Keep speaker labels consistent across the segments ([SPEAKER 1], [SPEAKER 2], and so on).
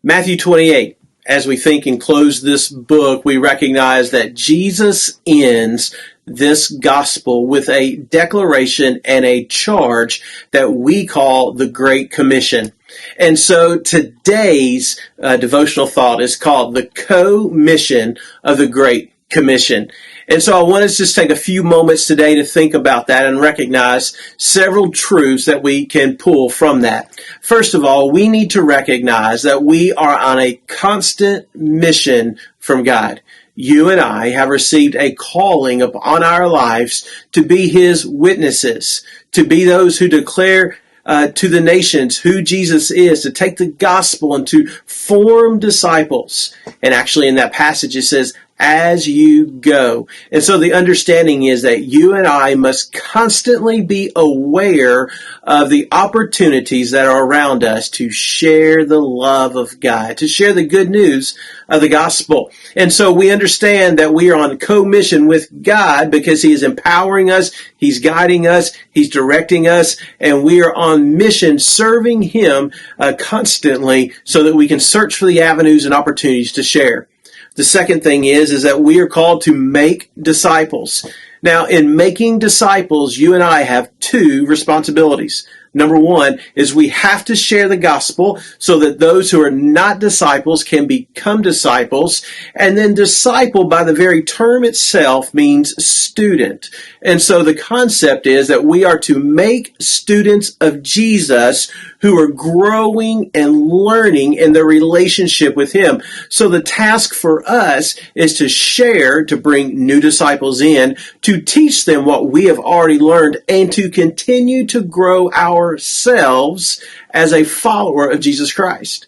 [SPEAKER 1] Matthew 28. As we think and close this book, we recognize that Jesus ends this gospel with a declaration and a charge that we call the Great Commission. And so today's devotional thought is called the co-mission of the Great Commission. And so I want us to just take a few moments today to think about that and recognize several truths that we can pull from that. First of all, we need to recognize that we are on a constant mission from God. You and I have received a calling upon our lives to be His witnesses, to be those who declare to the nations who Jesus is, to take the gospel and to form disciples. And actually in that passage it says, as you go. And so the understanding is that you and I must constantly be aware of the opportunities that are around us to share the love of God, to share the good news of the gospel. And so we understand that we are on co-mission with God because He is empowering us, He's guiding us, He's directing us, and we are on mission serving Him constantly so that we can search for the avenues and opportunities to share. The second thing is that we are called to make disciples. Now, in making disciples, you and I have two responsibilities. Number one is we have to share the gospel so that those who are not disciples can become disciples. And then disciple, by the very term itself, means student. And so the concept is that we are to make students of Jesus who are growing and learning in their relationship with Him. So the task for us is to share, to bring new disciples in, to teach them what we have already learned, and to continue to grow ourselves as a follower of Jesus Christ.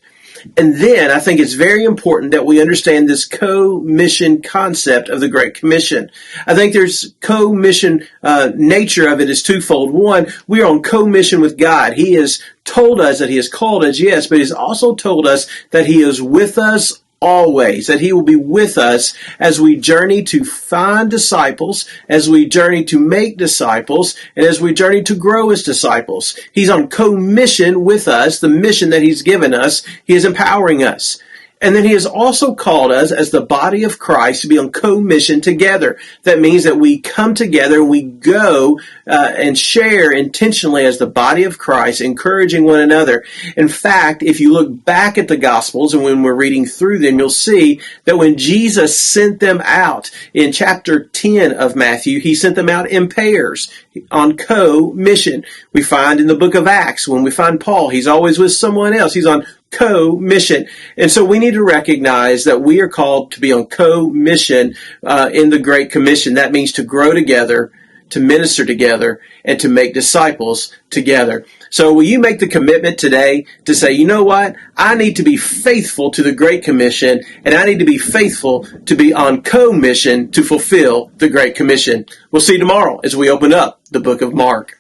[SPEAKER 1] And then I think it's very important that we understand this co-mission concept of the Great Commission. I think there's co-mission nature of it is twofold. One, we are on co-mission with God. He has told us that He has called us, yes, but He's also told us that He is with us always, that He will be with us as we journey to find disciples, as we journey to make disciples, and as we journey to grow as disciples. He's on co-mission with us, the mission that He's given us. He is empowering us. And then He has also called us as the body of Christ to be on co-mission together. That means that we come together and we go and share intentionally as the body of Christ, encouraging one another. In fact, if you look back at the Gospels and when we're reading through them, you'll see that when Jesus sent them out in chapter 10 of Matthew, He sent them out in pairs on co-mission. We find in the book of Acts, when we find Paul, he's always with someone else. He's on co-mission. And so we need to recognize that we are called to be on co-mission in the Great Commission. That means to grow together, to minister together, and to make disciples together. So will you make the commitment today to say, you know what? I need to be faithful to the Great Commission, and I need to be faithful to be on co-mission to fulfill the Great Commission. We'll see you tomorrow as we open up the book of Mark.